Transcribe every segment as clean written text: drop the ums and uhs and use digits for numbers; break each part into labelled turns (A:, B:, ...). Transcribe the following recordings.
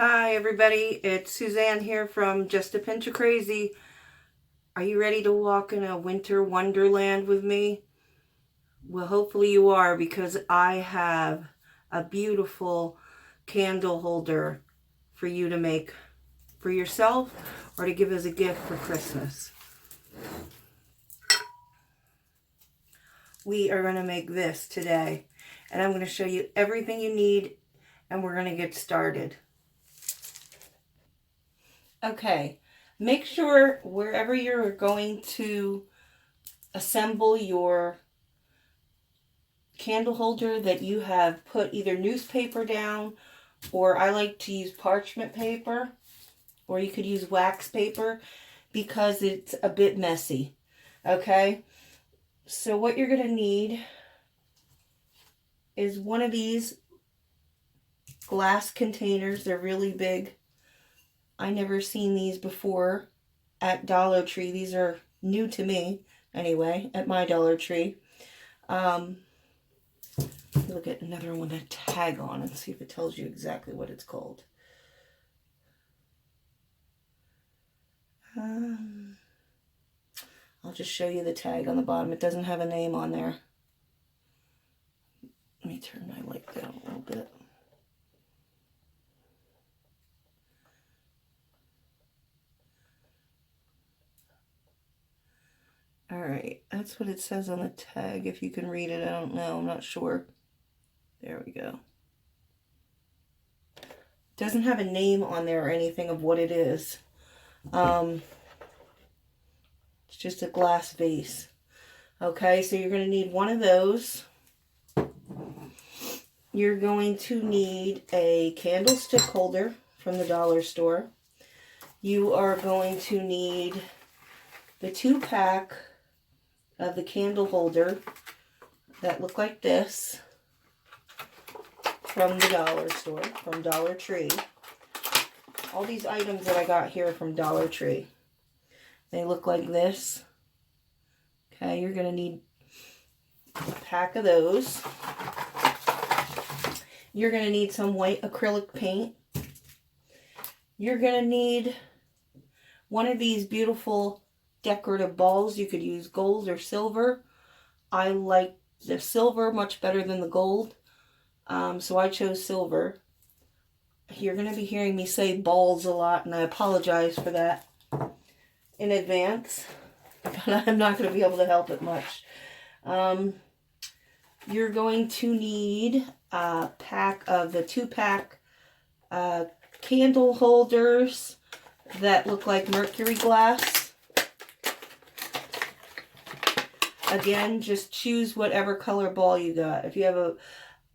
A: Hi everybody, it's Suzanne here from Just a Pinch of Crazy. Are you ready to walk in a winter wonderland with me? Well, hopefully you are, because I have a beautiful candle holder for you to make for yourself or to give as a gift for Christmas. We are going to make this today, and I'm going to show you everything you need, and we're going to get started. Okay, make sure wherever you're going to assemble your candle holder that you have put either newspaper down, or I like to use parchment paper, or you could use wax paper because it's a bit messy. Okay, so what you're going to need is one of these glass containers. They're really big. I never seen these before at Dollar Tree. These are new to me, anyway, at my Dollar Tree. Look at another one, a tag on, and see if it tells you exactly what it's called. I'll just show you the tag on the bottom. It doesn't have a name on there. Let me turn my light down a little bit. Alright, that's what it says on the tag. If you can read it, I don't know. I'm not sure. There we go. Doesn't have a name on there or anything of what it is. It's just a glass vase. Okay, so you're going to need one of those. You're going to need a candlestick holder from the dollar store. You are going to need the 2-pack of the candle holder that look like this from the dollar store, from Dollar Tree. All these items that I got here from Dollar Tree, they look like this. Okay, you're going to need a pack of those. You're going to need some white acrylic paint. You're going to need one of these beautiful decorative balls. You could use gold or silver. I like the silver much better than the gold, so I chose silver. You're going to be hearing me say balls a lot, and I apologize for that in advance, but I'm not going to be able to help it much. You're going to need a pack of the 2-pack candle holders that look like mercury glass. Again, just choose whatever color ball you got. If you have a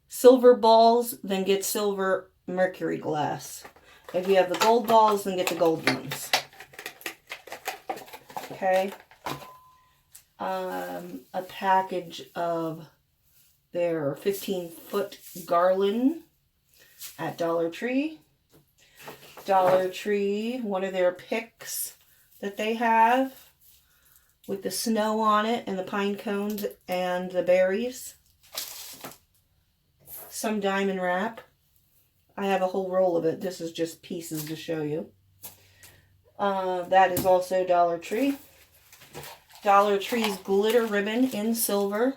A: silver balls, then get silver mercury glass. If you have the gold balls, then get the gold ones. Okay. A package of their 15-foot garland at Dollar Tree. Dollar Tree, one of their picks that they have with the snow on it and the pine cones and the berries. Some diamond wrap. I have a whole roll of it. This is just pieces to show you. That is also Dollar Tree. Dollar Tree's glitter ribbon in silver.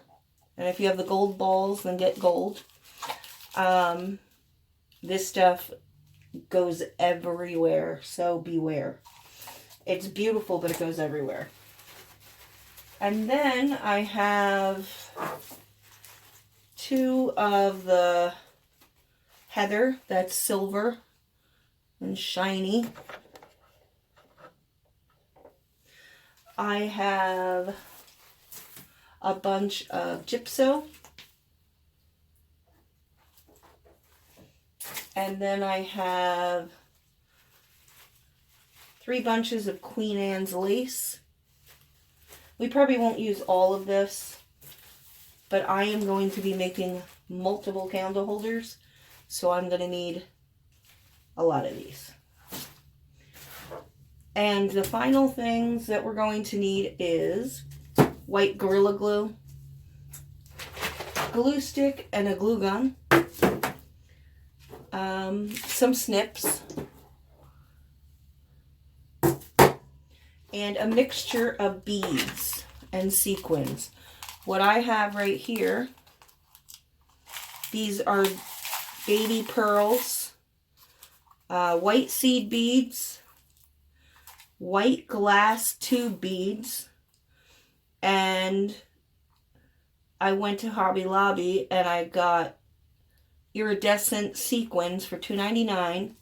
A: And if you have the gold balls, then get gold. This stuff goes everywhere, so beware. It's beautiful, but it goes everywhere. And then I have 2 of the heather that's silver and shiny. I have a bunch of gypso. And then I have 3 bunches of Queen Anne's lace. We probably won't use all of this, but I am going to be making multiple candle holders, so I'm going to need a lot of these. And the final things that we're going to need is white Gorilla Glue, glue stick and a glue gun, some snips, and a mixture of beads and sequins. What I have right here, these are baby pearls, white seed beads, white glass tube beads, and I went to Hobby Lobby and I got iridescent sequins for $2.99.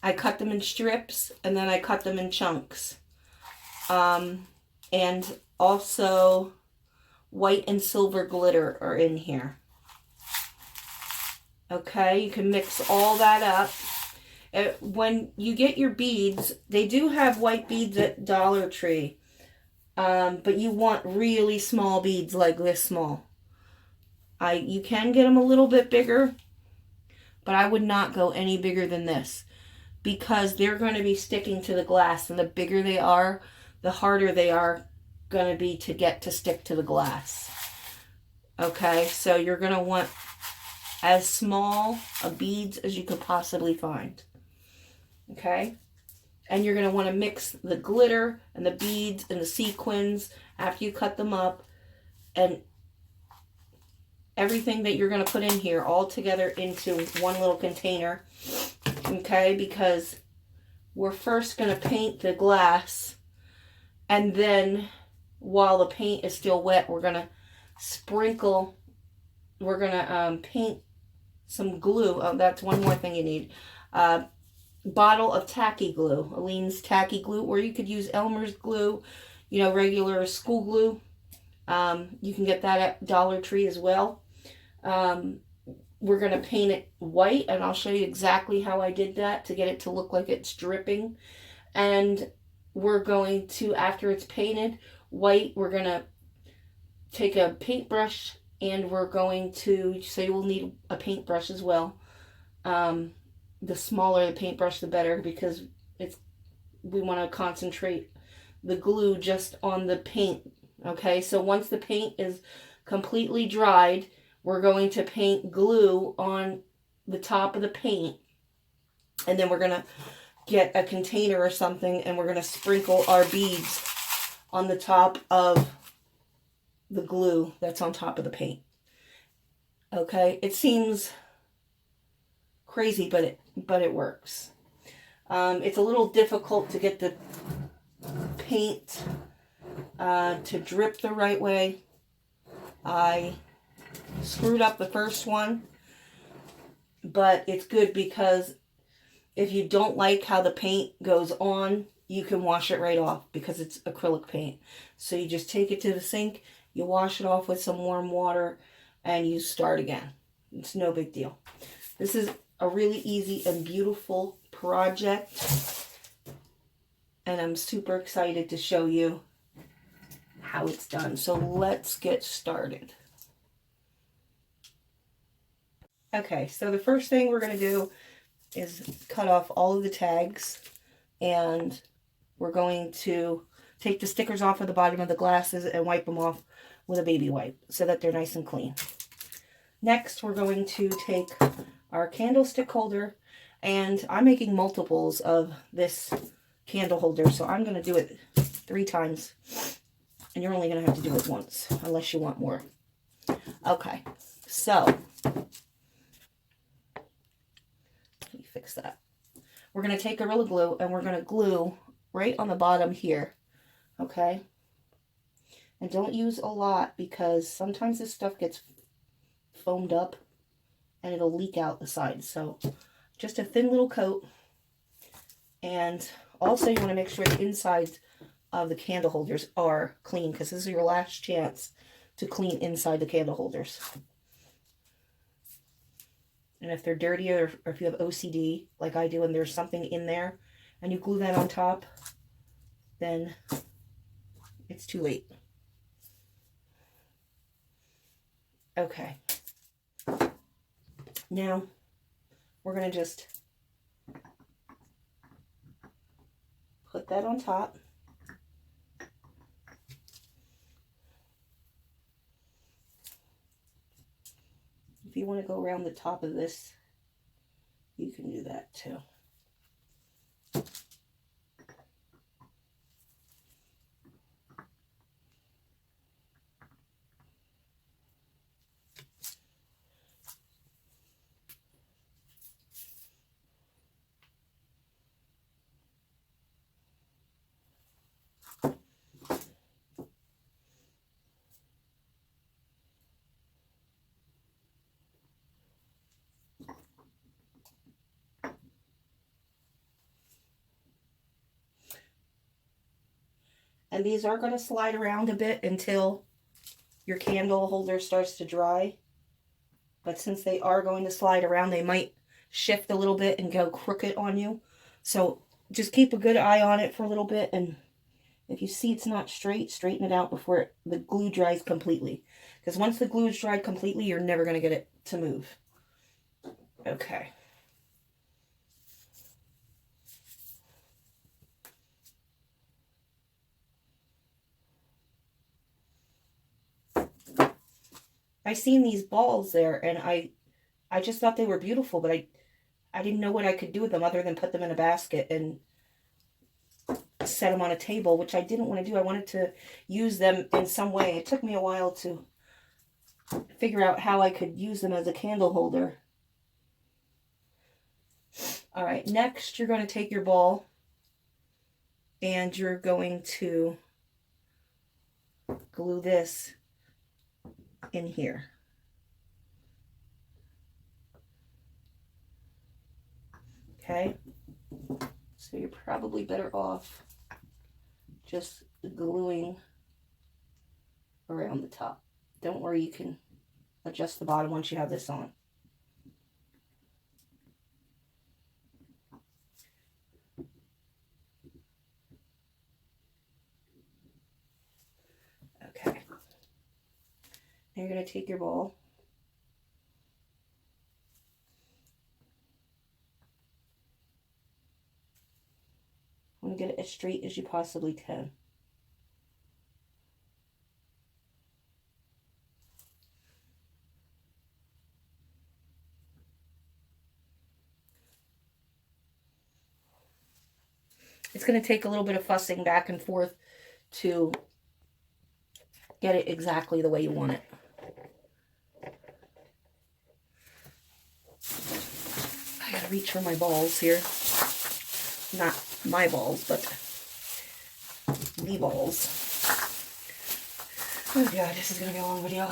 A: I cut them in strips and then I cut them in chunks. And also white and silver glitter are in here. Okay, you can mix all that up. When you get your beads, they do have white beads at Dollar Tree. But you want really small beads, like this small. You can get them a little bit bigger, but I would not go any bigger than this, because they're going to be sticking to the glass, and the bigger they are, the harder they are going to be to get to stick to the glass. Okay, so you're going to want as small of beads as you could possibly find. Okay, and you're going to want to mix the glitter and the beads and the sequins after you cut them up, and everything that you're going to put in here all together into one little container. Okay, because we're first going to paint the glass, and then while the paint is still wet, we're going to paint some glue. Oh, that's one more thing you need. Bottle of tacky glue, Aleene's tacky glue, or you could use Elmer's glue, regular school glue. You can get that at Dollar Tree as well. We're going to paint it white, and I'll show you exactly how I did that to get it to look like it's dripping. And we're going to, after it's painted white, we're going to take a paintbrush, and we're going to, so you will need a paintbrush as well. The smaller the paintbrush, the better, because we want to concentrate the glue just on the paint. Okay, so once the paint is completely dried, we're going to paint glue on the top of the paint, and then we're going to get a container or something, and we're going to sprinkle our beads on the top of the glue that's on top of the paint. Okay, it seems crazy, but it works. It's a little difficult to get the paint to drip the right way. I screwed up the first one, but it's good because if you don't like how the paint goes on, you can wash it right off because it's acrylic paint. So you just take it to the sink, you wash it off with some warm water, and you start again. It's no big deal. This is a really easy and beautiful project, and I'm super excited to show you how it's done. So let's get started. Okay, so the first thing we're going to do is cut off all of the tags, and we're going to take the stickers off of the bottom of the glasses and wipe them off with a baby wipe so that they're nice and clean. Next, we're going to take our candlestick holder, and I'm making multiples of this candle holder, so I'm going to do it 3 times, and you're only going to have to do it once unless you want more. Okay, so let me fix that. We're going to take Gorilla Glue, and we're going to glue right on the bottom here. Okay, and don't use a lot because sometimes this stuff gets foamed up and it'll leak out the sides. So just a thin little coat. And also you want to make sure the insides of the candle holders are clean, because this is your last chance to clean inside the candle holders. And if they're dirty, or if you have OCD like I do and there's something in there and you glue that on top, then it's too late. Okay. Now, we're going to just put that on top. If you want to go around the top of this, you can do that too. And these are going to slide around a bit until your candle holder starts to dry. But since they are going to slide around, they might shift a little bit and go crooked on you. So just keep a good eye on it for a little bit. And if you see it's not straight, straighten it out before the glue dries completely. Because once the glue is dried completely, you're never going to get it to move. Okay. I seen these balls there, and I just thought they were beautiful, but I didn't know what I could do with them other than put them in a basket and set them on a table, which I didn't want to do. I wanted to use them in some way. It took me a while to figure out how I could use them as a candle holder. All right, next you're going to take your ball and you're going to glue this in here. Okay, so you're probably better off just gluing around the top. Don't worry, you can adjust the bottom once you have this on. Okay. Now you're going to take your ball. I'm going to get it as straight as you possibly can. It's going to take a little bit of fussing back and forth to get it exactly the way you want it. I gotta reach for my balls here. Not my balls, but the balls. Oh God, this is gonna be a long video.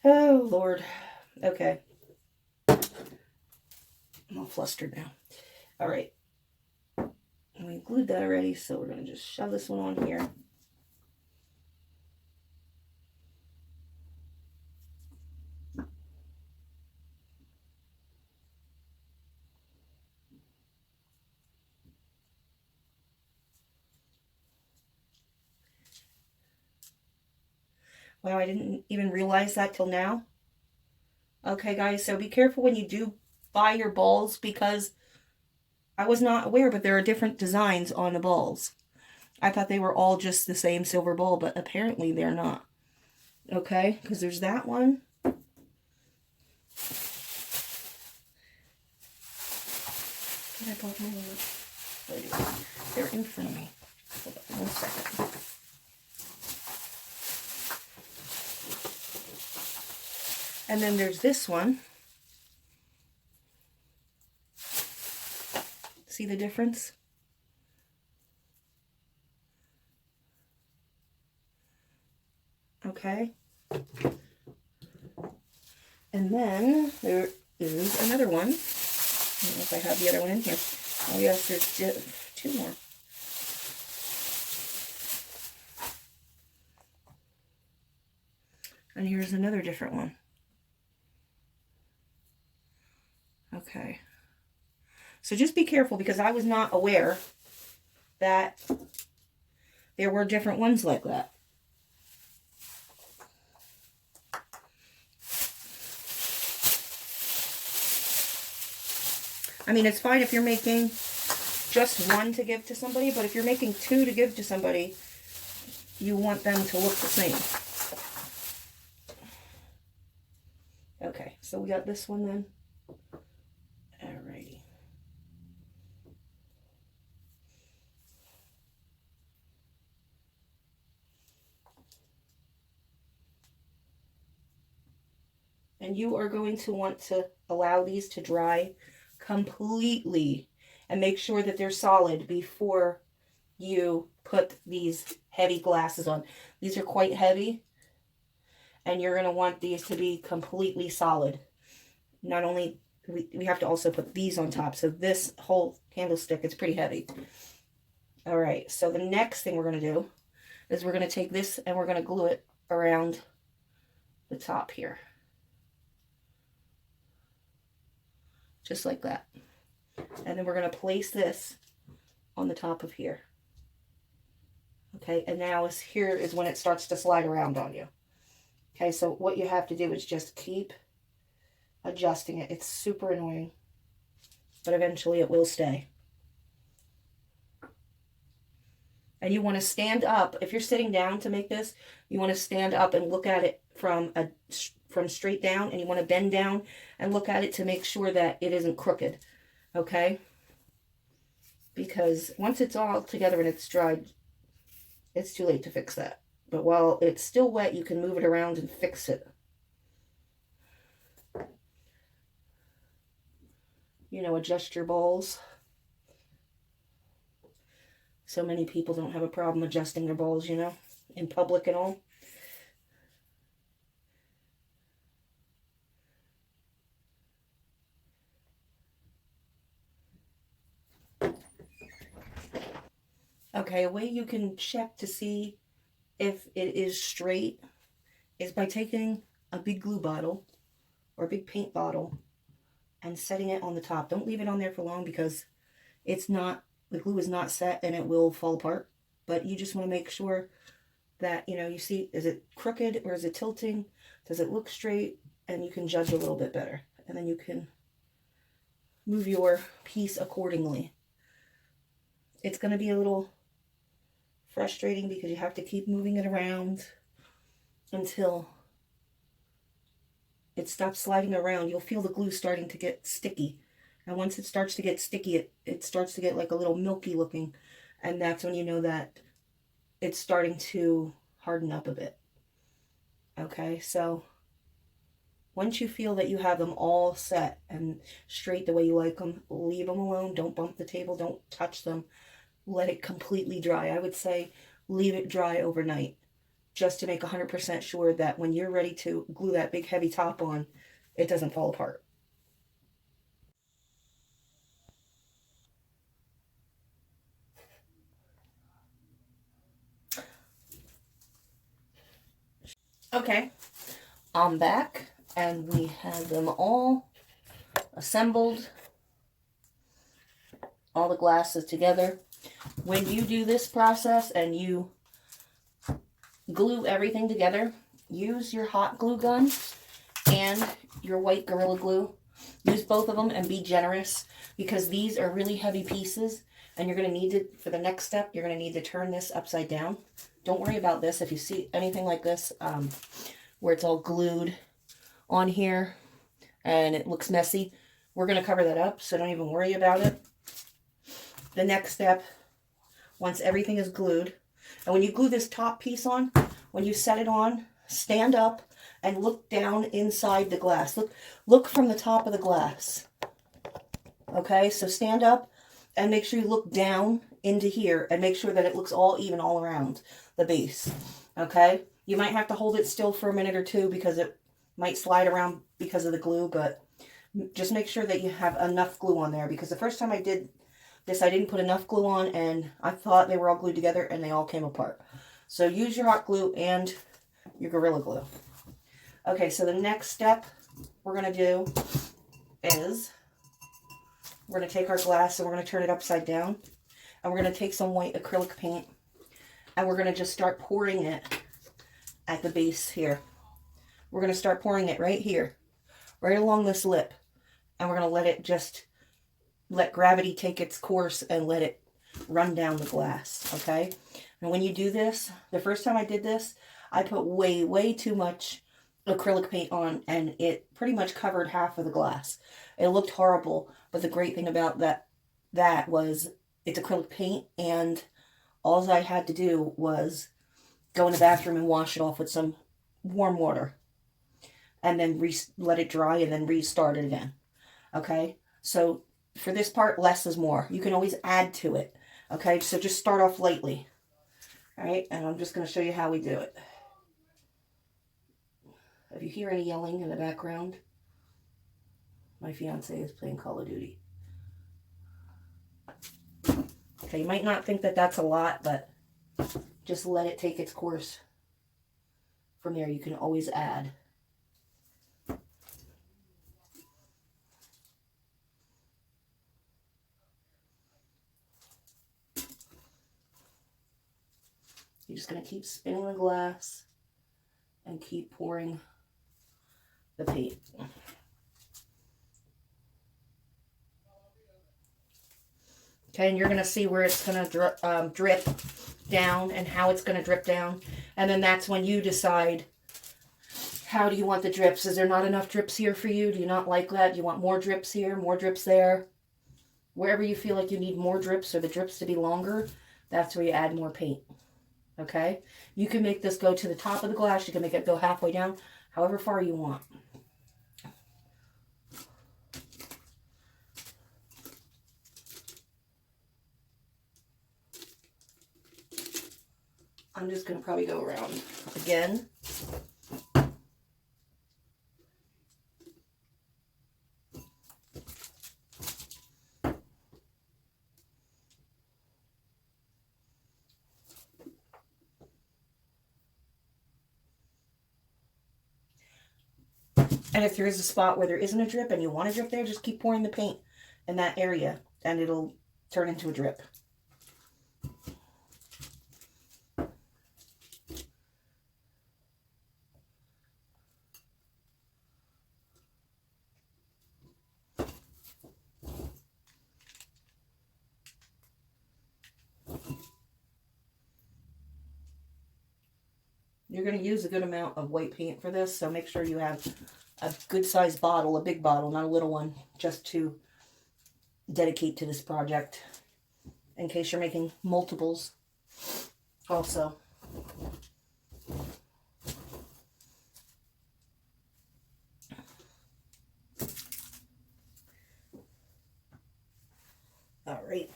A: Oh Lord. Okay. I'm all flustered now. All right. And we glued that already, so we're gonna just shove this one on here. Wow, I didn't even realize that till now. Okay, guys, so be careful when you do buy your balls, because I was not aware, but there are different designs on the balls. I thought they were all just the same silver ball, but apparently they're not. Okay, because there's that one. I bought my ones. They're in front of me. Hold on 1 second. And then there's this one. See the difference? Okay. And then there is another one. I don't know if I have the other one in here. Oh yes, there's 2 more. And here's another different one. Okay. So just be careful, because I was not aware that there were different ones like that. I mean, it's fine if you're making just one to give to somebody, but if you're making 2 to give to somebody, you want them to look the same. Okay, so we got this one then. Alrighty. And you are going to want to allow these to dry completely and make sure that they're solid before you put these heavy glasses on. These are quite heavy, and you're going to want these to be completely solid. Not only, we have to also put these on top, so this whole candlestick is pretty heavy. All right, so the next thing we're going to do is we're going to take this and we're going to glue it around the top here. Just like that. And then we're going to place this on the top of here. Okay, and now here is when it starts to slide around on you. Okay, so what you have to do is just keep adjusting it. It's super annoying, but eventually it will stay. And you want to stand up. If you're sitting down to make this, you want to stand up and look at it from straight down, and you want to bend down and look at it to make sure that it isn't crooked. Okay? Because once it's all together and it's dried, it's too late to fix that. But while it's still wet, you can move it around and fix it. You know, adjust your balls. So many people don't have a problem adjusting their balls, you know, in public and all. Okay, a way you can check to see if it is straight is by taking a big glue bottle or a big paint bottle and setting it on the top. Don't leave it on there for long because it's not, the glue is not set and it will fall apart. But you just want to make sure that, you know, you see, is it crooked or is it tilting? Does it look straight? And you can judge a little bit better. And then you can move your piece accordingly. It's going to be a little frustrating because you have to keep moving it around until it stops sliding around. You'll feel the glue starting to get sticky. And once it starts to get sticky, it starts to get like a little milky looking. And that's when you know that it's starting to harden up a bit. Okay, so once you feel that you have them all set and straight the way you like them, leave them alone. Don't bump the table. Don't touch them. Let it completely dry. I would say leave it dry overnight just to make 100% sure that when you're ready to glue that big heavy top on, it doesn't fall apart. Okay, I'm back and we have them all assembled, all the glasses together. When you do this process and you glue everything together, use your hot glue gun and your white Gorilla Glue. Use both of them and be generous because these are really heavy pieces and you're going to need to, for the next step, you're going to need to turn this upside down. Don't worry about this. If you see anything like this where it's all glued on here and it looks messy, we're going to cover that up, so don't even worry about it. The next step, once everything is glued, and when you glue this top piece on, when you set it on, stand up and look down inside the glass. Look from the top of the glass. Okay, so stand up and make sure you look down into here and make sure that it looks all even all around the base. Okay, you might have to hold it still for a minute or two because it might slide around because of the glue, but just make sure that you have enough glue on there, because the first time I did this, I didn't put enough glue on and I thought they were all glued together and they all came apart. So use your hot glue and your Gorilla Glue. Okay, so the next step we're going to do is we're going to take our glass and we're going to turn it upside down. And we're going to take some white acrylic paint and we're going to just start pouring it at the base here. We're going to start pouring it right here, right along this lip. And we're going to let it just, let gravity take its course and let it run down the glass, okay? And when you do this, the first time I did this, I put way too much acrylic paint on and it pretty much covered half of the glass. It looked horrible, but the great thing about that was it's acrylic paint and all I had to do was go in the bathroom and wash it off with some warm water and then let it dry and then restart it again, okay? So for this part, less is more. You can always add to it, okay? So just start off lightly, all right? And I'm just going to show you how we do it. If you hear any yelling in the background, my fiance is playing Call of Duty. Okay, you might not think that that's a lot, but just let it take its course. From there, you can always add. You're just going to keep spinning the glass and keep pouring the paint. Okay, and you're going to see where it's going to drip down and how it's going to drip down. And then that's when you decide, how do you want the drips? Is there not enough drips here for you? Do you not like that? Do you want more drips here, more drips there? Wherever you feel like you need more drips or the drips to be longer, that's where you add more paint. Okay? You can make this go to the top of the glass. You can make it go halfway down, however far you want. I'm just going to probably go around again. And if there is a spot where there isn't a drip and you want a drip there, just keep pouring the paint in that area and it'll turn into a drip. You're going to use a good amount of white paint for this, so make sure you have a good sized bottle, a big bottle, not a little one, just to dedicate to this project in case you're making multiples also. All right.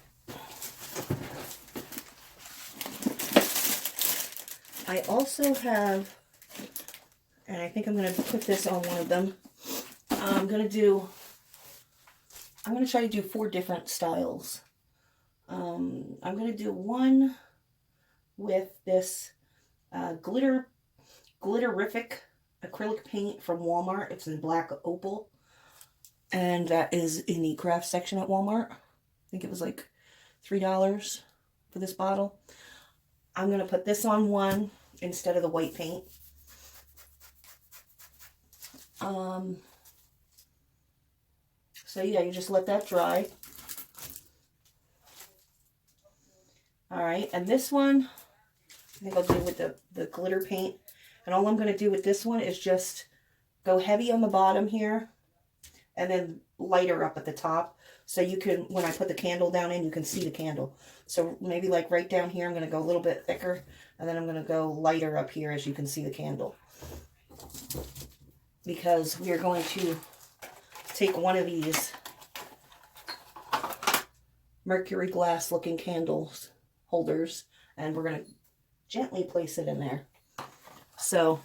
A: I also have, and I think I'm going to put this on one of them. I'm going to try to do 4 different styles. I'm going to do one with this glitterific acrylic paint from Walmart. It's in black opal, and that is in the craft section at Walmart. I think it was like $3 for this bottle. I'm going to put this on one instead of the white paint. So yeah, you just let that dry. All right, and this one, I think I'll do with the glitter paint. And all I'm going to do with this one is just go heavy on the bottom here and then lighter up at the top. So you can, when I put the candle down in, you can see the candle. So maybe like right down here, I'm going to go a little bit thicker. And then I'm going to go lighter up here as you can see the candle. Because we are going to take one of these mercury glass looking candles holders and we're going to gently place it in there. So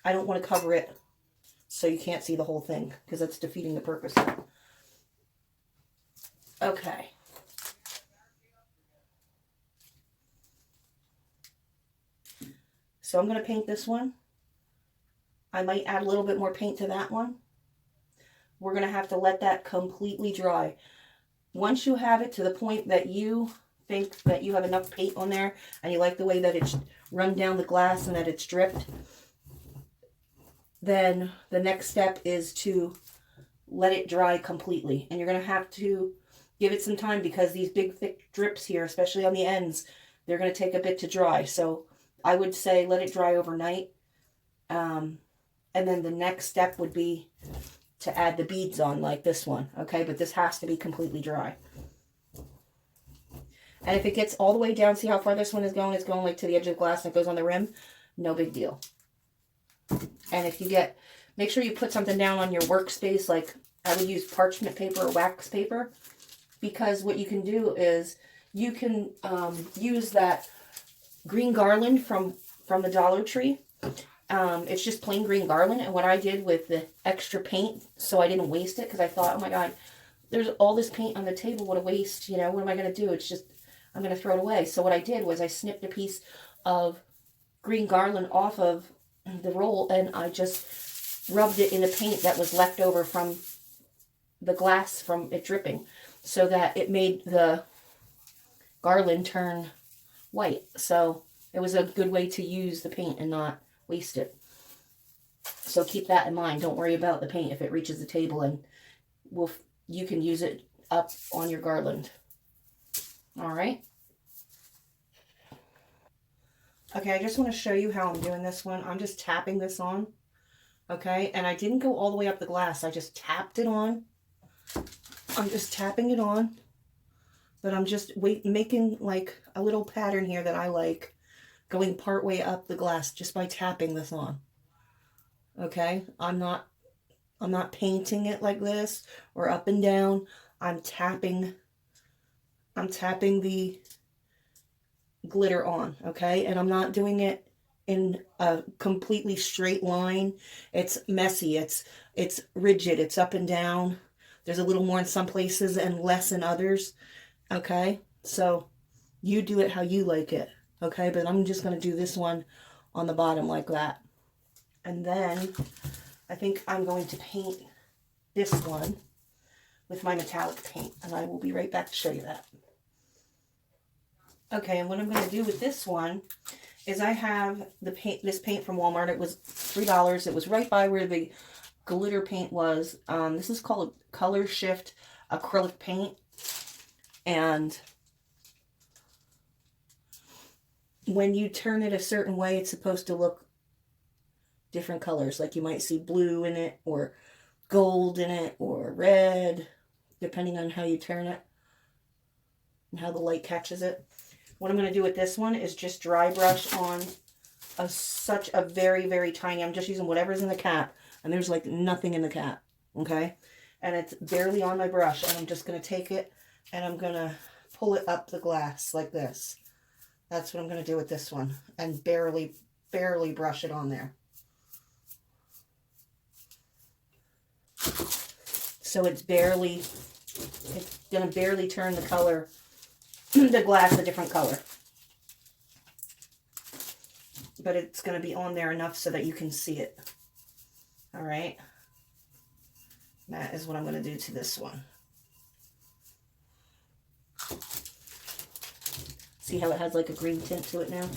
A: I don't want to cover it so you can't see the whole thing because that's defeating the purpose of it. Okay. So I'm going to paint this one. I might add a little bit more paint to that one. We're going to have to let that completely dry. Once you have it to the point that you think that you have enough paint on there and you like the way that it's run down the glass and that it's dripped, then the next step is to let it dry completely. And you're going to have to give it some time because these big thick drips here, especially on the ends, they're going to take a bit to dry. So I would say let it dry overnight. And then the next step would be to add the beads on like this one. Okay, but this has to be completely dry. And if it gets all the way down, see how far this one is going? It's going like to the edge of the glass and it goes on the rim. No big deal. And if you get, make sure you put something down on your workspace, like I would use parchment paper or wax paper, because what you can do is you can use that green garland from the Dollar Tree. It's just plain green garland. And what I did with the extra paint, so I didn't waste it, because I thought, oh my God, there's all this paint on the table. What a waste, you know. What am I going to do? It's just, I'm going to throw it away. So what I did was I snipped a piece of green garland off of the roll, and I just rubbed it in the paint that was left over from the glass from it dripping, so that it made the garland turn white. So it was a good way to use the paint and not waste it. So keep that in mind. Don't worry about the paint if it reaches the table, and you can use it up on your garland. All right. Okay, I just want to show you how I'm doing this one. I'm just tapping this on. Okay, and I didn't go all the way up the glass. I just tapped it on. I'm just tapping it on. But I'm just making like a little pattern here that I like, going part way up the glass just by tapping this on. Okay, I'm not painting it like this or up and down. I'm tapping the glitter on, okay? And I'm not doing it in a completely straight line. It's messy, it's rigid, it's up and down. There's a little more in some places and less in others, okay? So you do it how you like it, okay? But I'm just going to do this one on the bottom like that. And then I think I'm going to paint this one with my metallic paint, and I will be right back to show you that. Okay, and what I'm going to do with this one is I have this paint from Walmart. It was $3. It was right by where the glitter paint was. This is called Color Shift acrylic paint, and when you turn it a certain way, it's supposed to look different colors. Like you might see blue in it, or gold in it, or red, depending on how you turn it and how the light catches it. What I'm going to do with this one is just dry brush on such a very, very tiny, I'm just using whatever's in the cap, and there's like nothing in the cap, okay? And it's barely on my brush, and I'm just going to take it and I'm going to pull it up the glass like this. That's what I'm going to do with this one, and barely brush it on there. So it's going to barely turn the color, the glass a different color. But it's going to be on there enough so that you can see it. All right. That is what I'm going to do to this one. See how it has like a green tint to it now?